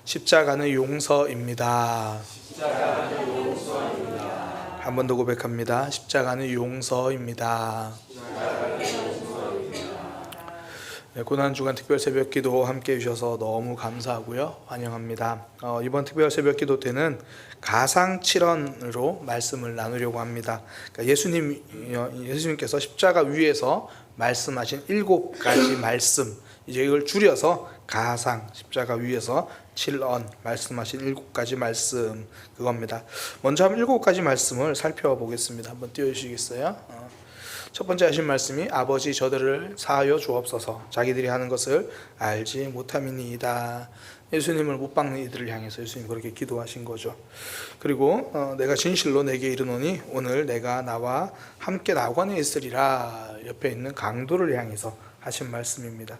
십자가는 용서입니다. 한 번 더 고백합니다. 십자가는 용서입니다. 네, 고난주간 특별 새벽기도 함께 해주셔서 너무 감사하고요, 환영합니다. 이번 특별 새벽기도 때는 가상칠언으로 말씀을 나누려고 합니다. 그러니까 예수님께서 십자가 위에서 말씀하신 7가지 말씀, 이제 이걸 줄여서 가상, 십자가 위에서 칠언 말씀하신 7가지 말씀, 그겁니다. 먼저 한번 7가지 말씀을 살펴보겠습니다. 한번 띄워주시겠어요? 첫 번째 하신 말씀이 아버지 저들을 사하여 주옵소서 자기들이 하는 것을 알지 못함이니이다. 예수님을 못 박는 이들을 향해서 예수님 그렇게 기도하신 거죠. 그리고 내가 진실로 내게 이르노니 오늘 내가 나와 함께 낙원에 있으리라, 옆에 있는 강도를 향해서 하신 말씀입니다.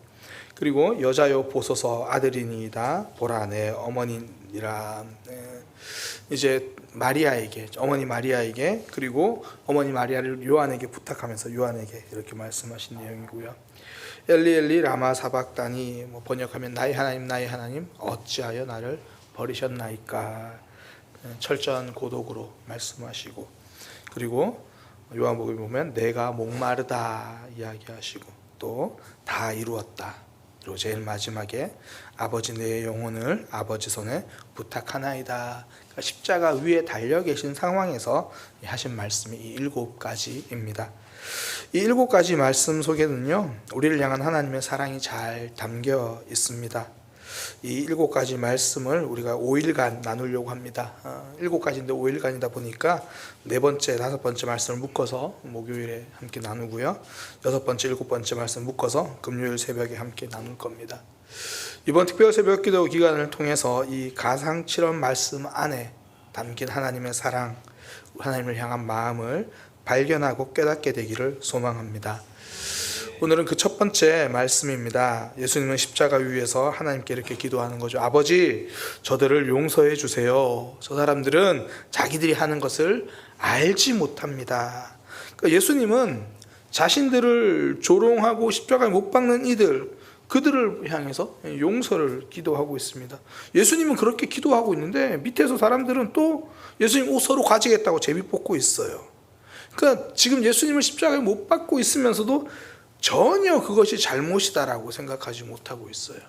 그리고 여자여 보소서 아들이니이다, 보라 내 어머니니라. 이제 마리아에게, 어머니 마리아에게, 그리고 어머니 마리아를 요한에게 부탁하면서 요한에게 이렇게 말씀하신 내용이고요. 엘리 엘리 라마 사박다니, 번역하면 나의 하나님 어찌하여 나를 버리셨나이까, 철저한 고독으로 말씀하시고, 그리고 요한복음에 보면 내가 목마르다 이야기하시고, 또 다 이루었다, 그리고 제일 마지막에 아버지 내 영혼을 아버지 손에 부탁하나이다. 그러니까 십자가 위에 달려 계신 상황에서 하신 말씀이 이 7가지입니다. 이 7가지 말씀 속에는요, 우리를 향한 하나님의 사랑이 잘 담겨 있습니다. 이 7가지 말씀을 우리가 5일간 나누려고 합니다. 7가지인데 5일간이다 보니까 4번째, 5번째 말씀을 묶어서 목요일에 함께 나누고요, 6번째, 7번째 말씀 묶어서 금요일 새벽에 함께 나눌 겁니다. 이번 특별 새벽 기도 기간을 통해서 이 가상칠언 말씀 안에 담긴 하나님의 사랑, 하나님을 향한 마음을 발견하고 깨닫게 되기를 소망합니다. 오늘은 그 첫 번째 말씀입니다. 예수님은 십자가 위에서 하나님께 이렇게 기도하는 거죠. 아버지 저들을 용서해 주세요. 저 사람들은 자기들이 하는 것을 알지 못합니다. 그러니까 예수님은 자신들을 조롱하고 십자가에 못 박는 그들을 향해서 용서를 기도하고 있습니다. 예수님은 그렇게 기도하고 있는데 밑에서 사람들은 또 예수님 옷 서로 가지겠다고 제비 뽑고 있어요. 그러니까 지금 예수님을 십자가에 못 박고 있으면서도 전혀 그것이 잘못이다라고 생각하지 못하고 있어요.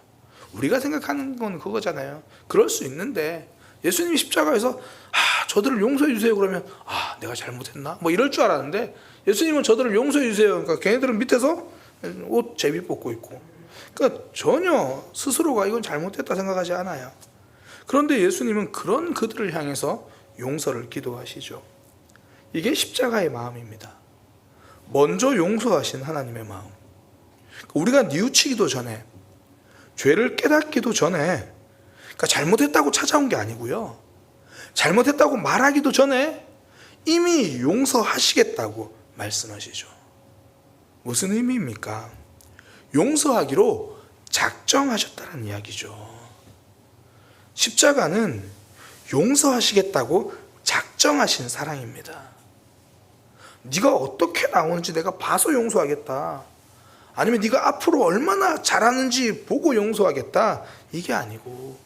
우리가 생각하는 건 그거잖아요. 그럴 수 있는데 예수님이 십자가에서 저들을 용서해 주세요 그러면 내가 잘못했나? 이럴 줄 알았는데 예수님은 저들을 용서해 주세요, 그러니까 걔네들은 밑에서 옷 제비 뽑고 있고, 그러니까 전혀 스스로가 이건 잘못했다 생각하지 않아요. 그런데 예수님은 그런 그들을 향해서 용서를 기도하시죠. 이게 십자가의 마음입니다. 먼저 용서하신 하나님의 마음. 우리가 뉘우치기도 전에, 죄를 깨닫기도 전에, 그러니까 잘못했다고 찾아온 게 아니고요, 잘못했다고 말하기도 전에 이미 용서하시겠다고 말씀하시죠. 무슨 의미입니까? 용서하기로 작정하셨다는 이야기죠. 십자가는 용서하시겠다고 작정하신 사랑입니다. 네가 어떻게 나오는지 내가 봐서 용서하겠다, 아니면 네가 앞으로 얼마나 잘하는지 보고 용서하겠다, 이게 아니고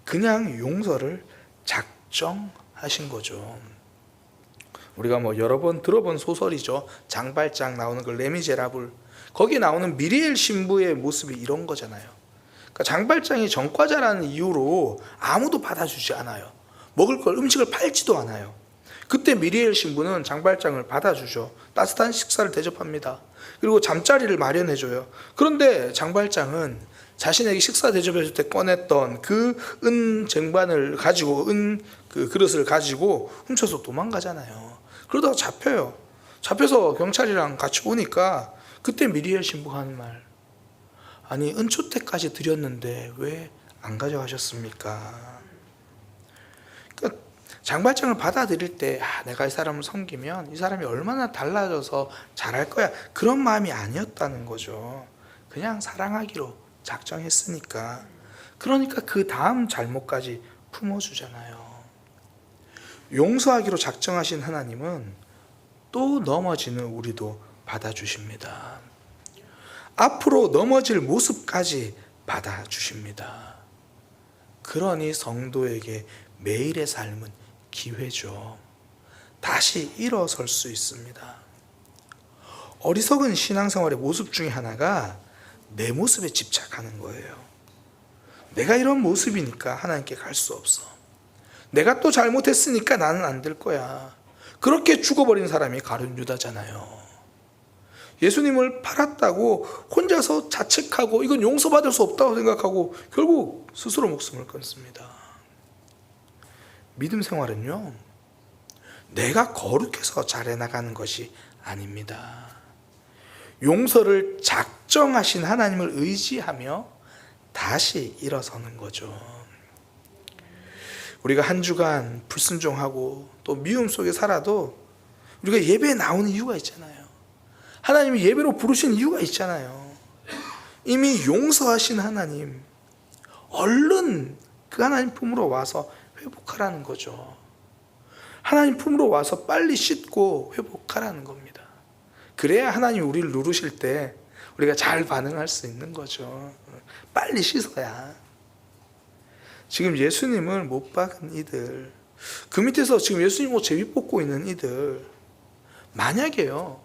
그냥 용서를 작정하신 거죠. 우리가 여러 번 들어본 소설이죠. 장발장 나오는 그 레미제라블, 거기 나오는 미리엘 신부의 모습이 이런 거잖아요. 그러니까 장발장이 전과자라는 이유로 아무도 받아주지 않아요. 먹을 걸, 음식을 팔지도 않아요. 그때 미리엘 신부는 장발장을 받아주죠. 따뜻한 식사를 대접합니다. 그리고 잠자리를 마련해줘요. 그런데 장발장은 자신에게 식사 대접해줄 때 꺼냈던 그 은 쟁반을 가지고, 그 그릇을 가지고 훔쳐서 도망가잖아요. 그러다가 잡혀요. 잡혀서 경찰이랑 같이 오니까 그때 미리엘 신부가 하는 말, 아니 은초대까지 드렸는데 왜 안 가져가셨습니까? 그러니까 장발장을 받아들일 때 내가 이 사람을 섬기면 이 사람이 얼마나 달라져서 잘할 거야, 그런 마음이 아니었다는 거죠. 그냥 사랑하기로 작정했으니까. 그러니까 그 다음 잘못까지 품어주잖아요. 용서하기로 작정하신 하나님은 또 넘어지는 우리도 받아주십니다. 앞으로 넘어질 모습까지 받아주십니다. 그러니 성도에게 매일의 삶은 기회죠. 다시 일어설 수 있습니다. 어리석은 신앙생활의 모습 중에 하나가 내 모습에 집착하는 거예요. 내가 이런 모습이니까 하나님께 갈 수 없어. 내가 또 잘못했으니까 나는 안 될 거야. 그렇게 죽어버린 사람이 가룟 유다잖아요. 예수님을 팔았다고 혼자서 자책하고 이건 용서받을 수 없다고 생각하고 결국 스스로 목숨을 끊습니다. 믿음 생활은요, 내가 거룩해서 잘해나가는 것이 아닙니다. 용서를 작정하신 하나님을 의지하며 다시 일어서는 거죠. 우리가 한 주간 불순종하고 또 미움 속에 살아도 우리가 예배에 나오는 이유가 있잖아요. 하나님이 예배로 부르신 이유가 있잖아요. 이미 용서하신 하나님, 얼른 그 하나님 품으로 와서 회복하라는 거죠. 하나님 품으로 와서 빨리 씻고 회복하라는 겁니다. 그래야 하나님이 우리를 누르실 때 우리가 잘 반응할 수 있는 거죠. 빨리 씻어야. 지금 예수님을 못 박은 이들, 그 밑에서 지금 예수님 옷 제비 뽑고 있는 이들, 만약에요,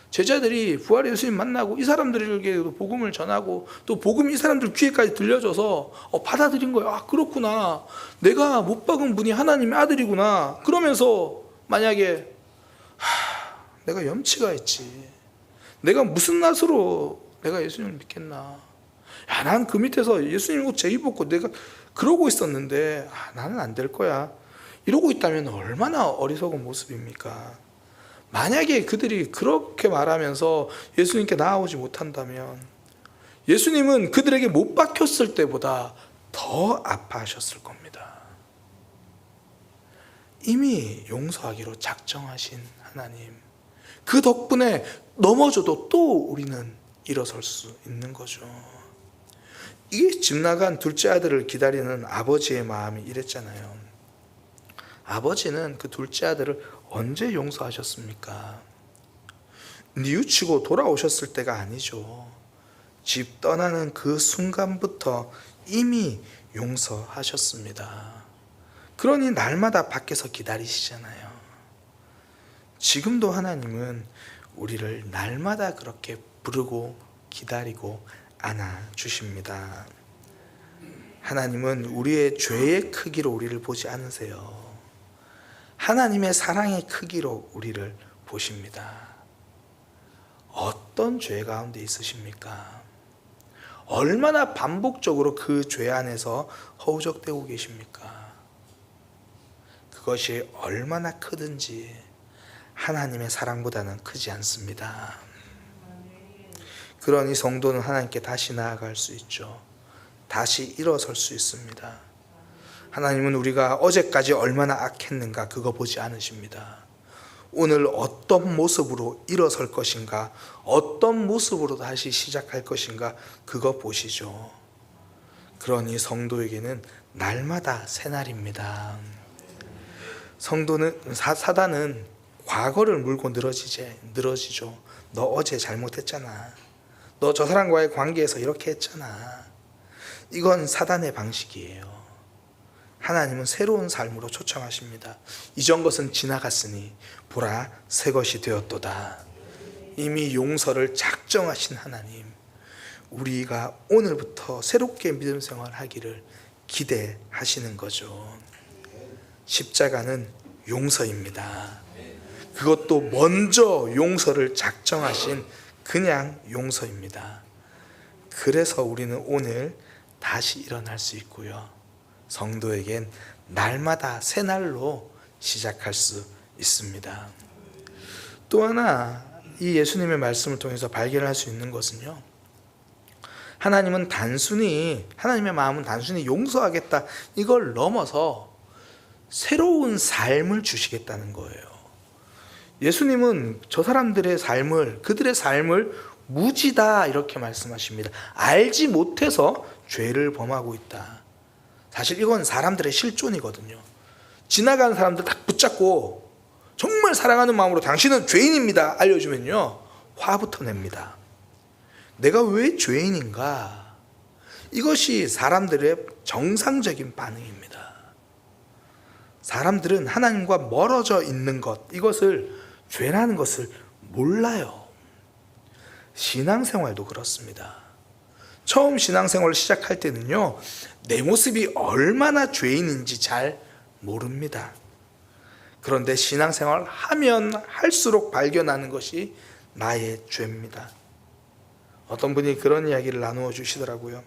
제자들이 부활의 예수님 만나고 이 사람들에게도 복음을 전하고 또 복음이 이 사람들 귀에까지 들려져서 받아들인 거예요. 아, 그렇구나. 내가 못 박은 분이 하나님의 아들이구나. 그러면서 만약에 내가 염치가 있지. 내가 무슨 낯으로 내가 예수님을 믿겠나. 야, 난 그 밑에서 예수님 옷 제비 뽑고 내가 그러고 있었는데 나는 안 될 거야. 이러고 있다면 얼마나 어리석은 모습입니까? 만약에 그들이 그렇게 말하면서 예수님께 나아오지 못한다면 예수님은 그들에게 못 박혔을 때보다 더 아파하셨을 겁니다. 이미 용서하기로 작정하신 하나님, 그 덕분에 넘어져도 또 우리는 일어설 수 있는 거죠. 이게 집 나간 둘째 아들을 기다리는 아버지의 마음이 이랬잖아요. 아버지는 그 둘째 아들을 언제 용서하셨습니까? 뉘우치고 돌아오셨을 때가 아니죠. 집 떠나는 그 순간부터 이미 용서하셨습니다. 그러니 날마다 밖에서 기다리시잖아요. 지금도 하나님은 우리를 날마다 그렇게 부르고 기다리고 안아주십니다. 하나님은 우리의 죄의 크기로 우리를 보지 않으세요. 하나님의 사랑의 크기로 우리를 보십니다. 어떤 죄 가운데 있으십니까? 얼마나 반복적으로 그 죄 안에서 허우적대고 계십니까? 그것이 얼마나 크든지 하나님의 사랑보다는 크지 않습니다. 그러니 성도는 하나님께 다시 나아갈 수 있죠. 다시 일어설 수 있습니다. 하나님은 우리가 어제까지 얼마나 악했는가 그거 보지 않으십니다. 오늘 어떤 모습으로 일어설 것인가, 어떤 모습으로 다시 시작할 것인가 그거 보시죠. 그러니 성도에게는 날마다 새날입니다. 성도는 사단은 과거를 물고 늘어지죠. 너 어제 잘못했잖아. 너 저 사람과의 관계에서 이렇게 했잖아. 이건 사단의 방식이에요. 하나님은 새로운 삶으로 초청하십니다. 이전 것은 지나갔으니 보라 새 것이 되었도다. 이미 용서를 작정하신 하나님, 우리가 오늘부터 새롭게 믿음 생활하기를 기대하시는 거죠. 십자가는 용서입니다. 그것도 먼저 용서를 작정하신 그냥 용서입니다. 그래서 우리는 오늘 다시 일어날 수 있고요. 성도에겐 날마다 새 날로 시작할 수 있습니다. 또 하나 이 예수님의 말씀을 통해서 발견할 수 있는 것은요, 하나님의 마음은 단순히 용서하겠다 이걸 넘어서 새로운 삶을 주시겠다는 거예요. 예수님은 저 사람들의 삶을, 그들의 삶을 무지다 이렇게 말씀하십니다. 알지 못해서 죄를 범하고 있다. 사실 이건 사람들의 실존이거든요. 지나가는 사람들 딱 붙잡고 정말 사랑하는 마음으로 당신은 죄인입니다 알려주면요, 화부터 냅니다. 내가 왜 죄인인가? 이것이 사람들의 정상적인 반응입니다. 사람들은 하나님과 멀어져 있는 것, 이것을 죄라는 것을 몰라요. 신앙생활도 그렇습니다. 처음 신앙생활을 시작할 때는요, 내 모습이 얼마나 죄인인지 잘 모릅니다. 그런데 신앙생활 하면 할수록 발견하는 것이 나의 죄입니다. 어떤 분이 그런 이야기를 나누어 주시더라고요.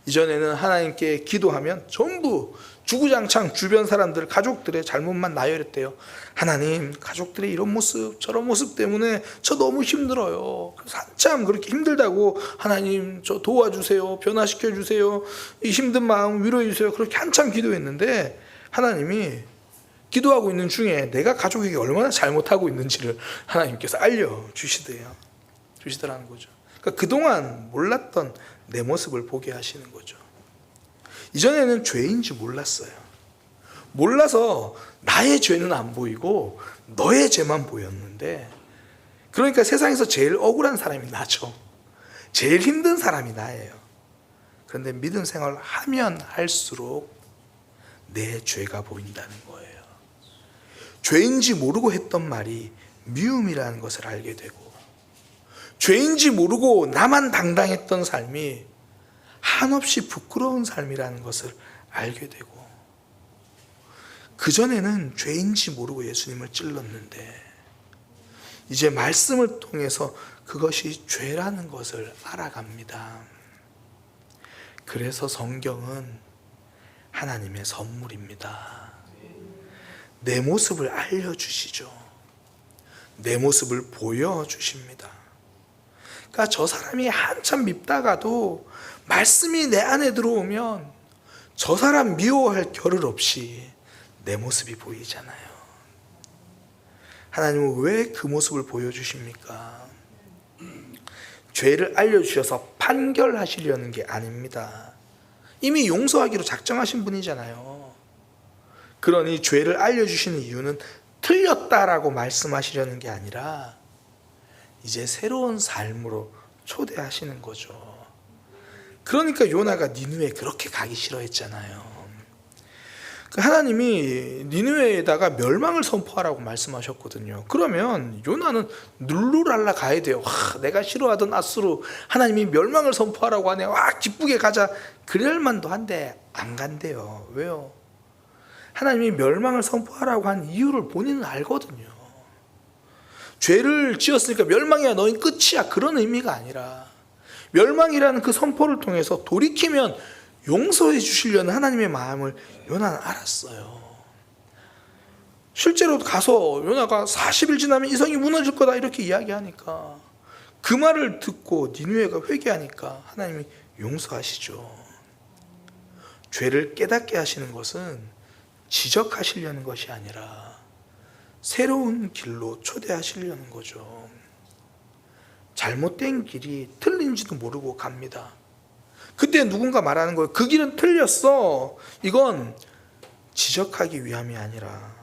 이전에는 하나님께 기도하면 전부 주구장창 주변 사람들, 가족들의 잘못만 나열했대요. 하나님, 가족들의 이런 모습, 저런 모습 때문에 저 너무 힘들어요. 그래서 한참 그렇게 힘들다고 하나님 저 도와주세요, 변화시켜 주세요, 이 힘든 마음 위로해 주세요, 그렇게 한참 기도했는데 하나님이 기도하고 있는 중에 내가 가족에게 얼마나 잘못하고 있는지를 하나님께서 주시더라는 거죠. 그러니까 그동안 몰랐던 내 모습을 보게 하시는 거죠. 이전에는 죄인지 몰랐어요. 몰라서 나의 죄는 안 보이고 너의 죄만 보였는데, 그러니까 세상에서 제일 억울한 사람이 나죠. 제일 힘든 사람이 나예요. 그런데 믿음 생활을 하면 할수록 내 죄가 보인다는 거예요. 죄인지 모르고 했던 말이 미움이라는 것을 알게 되고, 죄인지 모르고 나만 당당했던 삶이 한없이 부끄러운 삶이라는 것을 알게 되고, 그전에는 죄인지 모르고 예수님을 찔렀는데 이제 말씀을 통해서 그것이 죄라는 것을 알아갑니다. 그래서 성경은 하나님의 선물입니다. 내 모습을 알려주시죠. 내 모습을 보여주십니다. 그러니까 저 사람이 한참 밉다가도 말씀이 내 안에 들어오면 저 사람 미워할 겨를 없이 내 모습이 보이잖아요. 하나님은 왜 그 모습을 보여주십니까? 죄를 알려주셔서 판결하시려는 게 아닙니다. 이미 용서하기로 작정하신 분이잖아요. 그러니 죄를 알려주시는 이유는 틀렸다라고 말씀하시려는 게 아니라 이제 새로운 삶으로 초대하시는 거죠. 그러니까 요나가 니느웨에 그렇게 가기 싫어했잖아요. 하나님이 니느웨에다가 멸망을 선포하라고 말씀하셨거든요. 그러면 요나는 룰루랄라 가야 돼요. 내가 싫어하던 아수르 하나님이 멸망을 선포하라고 하네요. 기쁘게 가자. 그럴 만도 한데 안 간대요. 왜요? 하나님이 멸망을 선포하라고 한 이유를 본인은 알거든요. 죄를 지었으니까 멸망이야, 너희 끝이야, 그런 의미가 아니라 멸망이라는 그 선포를 통해서 돌이키면 용서해 주시려는 하나님의 마음을 요나는 알았어요. 실제로 가서 요나가 40일 지나면 이 성이 무너질 거다 이렇게 이야기하니까, 그 말을 듣고 니느웨가 회개하니까 하나님이 용서하시죠. 죄를 깨닫게 하시는 것은 지적하시려는 것이 아니라 새로운 길로 초대하시려는 거죠. 잘못된 길이 틀린지도 모르고 갑니다. 그때 누군가 말하는 거예요. 그 길은 틀렸어. 이건 지적하기 위함이 아니라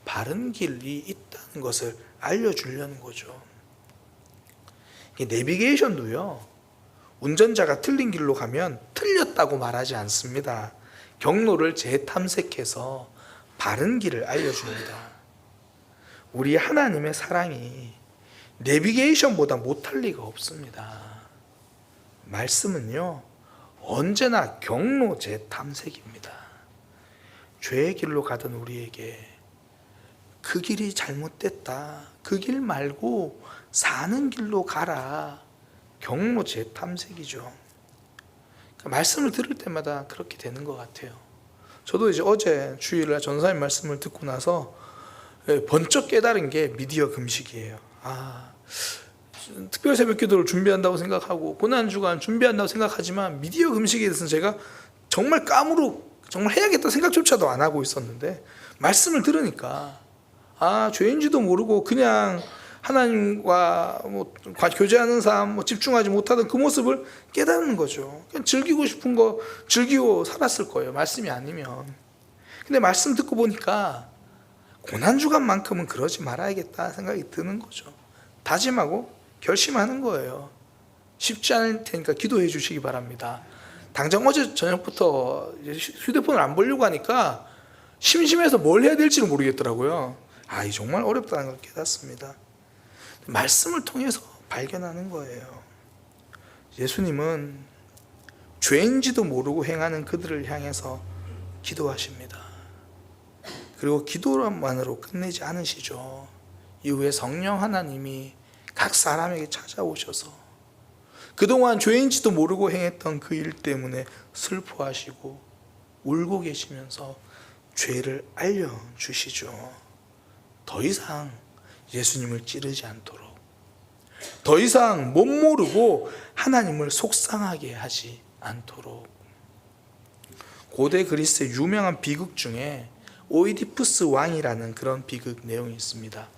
바른 길이 있다는 것을 알려주려는 거죠. 내비게이션도요, 운전자가 틀린 길로 가면 틀렸다고 말하지 않습니다. 경로를 재탐색해서 바른 길을 알려줍니다. 우리 하나님의 사랑이 내비게이션보다 못할 리가 없습니다. 말씀은요, 언제나 경로 재탐색입니다. 죄의 길로 가던 우리에게 그 길이 잘못됐다, 그 길 말고 사는 길로 가라, 경로 재탐색이죠. 그러니까 말씀을 들을 때마다 그렇게 되는 것 같아요. 저도 이제 어제 주일날 전사님 말씀을 듣고 나서 번쩍 깨달은 게 미디어 금식이에요. 특별 새벽 기도를 준비한다고 생각하고 고난주간 준비한다고 생각하지만 미디어 금식에 대해서는 제가 정말 정말 해야겠다 생각조차도 안 하고 있었는데, 말씀을 들으니까 죄인지도 모르고 그냥 하나님과 교제하는 삶, 집중하지 못하던 그 모습을 깨닫는 거죠. 그냥 즐기고 싶은 거 즐기고 살았을 거예요, 말씀이 아니면. 근데 말씀 듣고 보니까 고난주간만큼은 그러지 말아야겠다 생각이 드는 거죠. 다짐하고 결심하는 거예요. 쉽지 않을 테니까 기도해 주시기 바랍니다. 당장 어제 저녁부터 휴대폰을 안 보려고 하니까 심심해서 뭘 해야 될지를 모르겠더라고요. 이 정말 어렵다는 걸 깨닫습니다. 말씀을 통해서 발견하는 거예요. 예수님은 죄인지도 모르고 행하는 그들을 향해서 기도하십니다. 그리고 기도만으로 끝내지 않으시죠. 이후에 성령 하나님이 각 사람에게 찾아오셔서 그동안 죄인지도 모르고 행했던 그 일 때문에 슬퍼하시고 울고 계시면서 죄를 알려주시죠. 더 이상 예수님을 찌르지 않도록, 더 이상 못 모르고 하나님을 속상하게 하지 않도록. 고대 그리스의 유명한 비극 중에 오이디푸스 왕이라는 그런 비극 내용이 있습니다.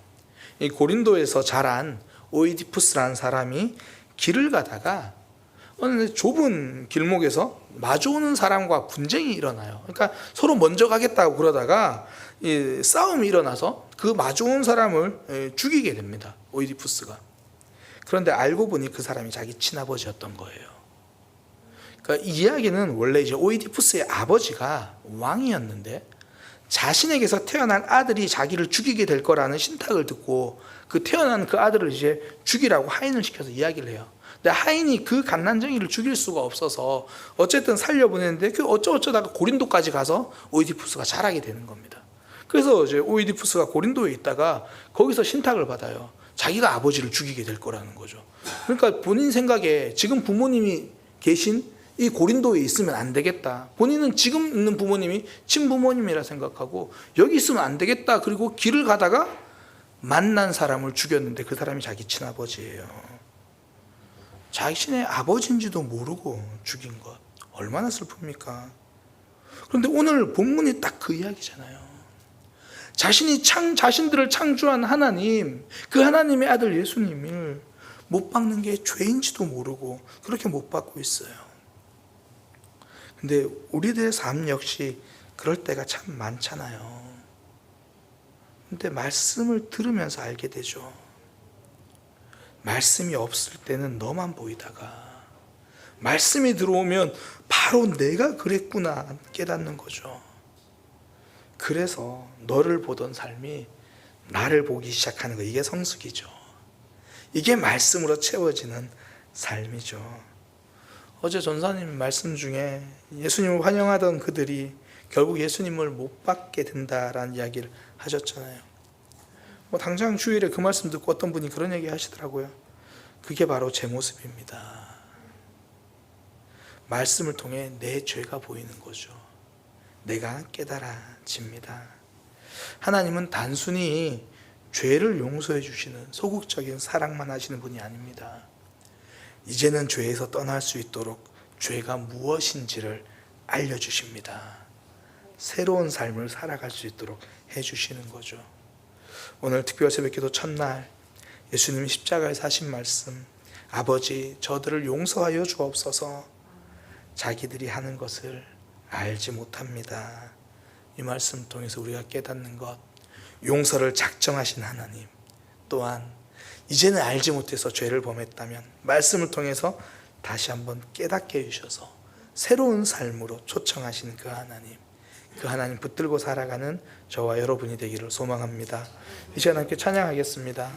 이 고린도에서 자란 오이디푸스라는 사람이 길을 가다가 어느 좁은 길목에서 마주오는 사람과 분쟁이 일어나요. 그러니까 서로 먼저 가겠다고 그러다가 싸움이 일어나서 그 마주온 사람을 죽이게 됩니다. 오이디푸스가. 그런데 알고 보니 그 사람이 자기 친아버지였던 거예요. 그러니까 이 이야기는 원래 이제 오이디푸스의 아버지가 왕이었는데 자신에게서 태어난 아들이 자기를 죽이게 될 거라는 신탁을 듣고 그 태어난 그 아들을 이제 죽이라고 하인을 시켜서 이야기를 해요. 근데 하인이 그 갓난쟁이를 죽일 수가 없어서 어쨌든 살려보냈는데 그 어쩌다가 고린도까지 가서 오이디푸스가 자라게 되는 겁니다. 그래서 이제 오이디푸스가 고린도에 있다가 거기서 신탁을 받아요. 자기가 아버지를 죽이게 될 거라는 거죠. 그러니까 본인 생각에 지금 부모님이 계신 이 고린도에 있으면 안 되겠다. 본인은 지금 있는 부모님이 친부모님이라 생각하고 여기 있으면 안 되겠다. 그리고 길을 가다가 만난 사람을 죽였는데 그 사람이 자기 친아버지예요. 자신의 아버지인지도 모르고 죽인 것. 얼마나 슬픕니까? 그런데 오늘 본문이 딱 그 이야기잖아요. 자신들을 창조한 하나님, 그 하나님의 아들 예수님을 못 박는 게 죄인지도 모르고 그렇게 못 박고 있어요. 근데 우리들의 삶 역시 그럴 때가 참 많잖아요. 근데 말씀을 들으면서 알게 되죠. 말씀이 없을 때는 너만 보이다가 말씀이 들어오면 바로 내가 그랬구나 깨닫는 거죠. 그래서 너를 보던 삶이 나를 보기 시작하는 거, 이게 성숙이죠. 이게 말씀으로 채워지는 삶이죠. 어제 전사님 말씀 중에 예수님을 환영하던 그들이 결국 예수님을 못 받게 된다라는 이야기를 하셨잖아요. 당장 주일에 그 말씀 듣고 어떤 분이 그런 얘기 하시더라고요. 그게 바로 제 모습입니다. 말씀을 통해 내 죄가 보이는 거죠. 내가 깨달아집니다. 하나님은 단순히 죄를 용서해 주시는 소극적인 사랑만 하시는 분이 아닙니다. 이제는 죄에서 떠날 수 있도록 죄가 무엇인지를 알려주십니다. 새로운 삶을 살아갈 수 있도록 해주시는 거죠. 오늘 특별 새벽기도 첫날 예수님이 십자가에 사신 말씀, 아버지 저들을 용서하여 주옵소서, 자기들이 하는 것을 알지 못합니다. 이 말씀 통해서 우리가 깨닫는 것, 용서를 작정하신 하나님, 또한 이제는 알지 못해서 죄를 범했다면 말씀을 통해서 다시 한번 깨닫게 해주셔서 새로운 삶으로 초청하신 그 하나님 붙들고 살아가는 저와 여러분이 되기를 소망합니다. 이 시간 함께 찬양하겠습니다.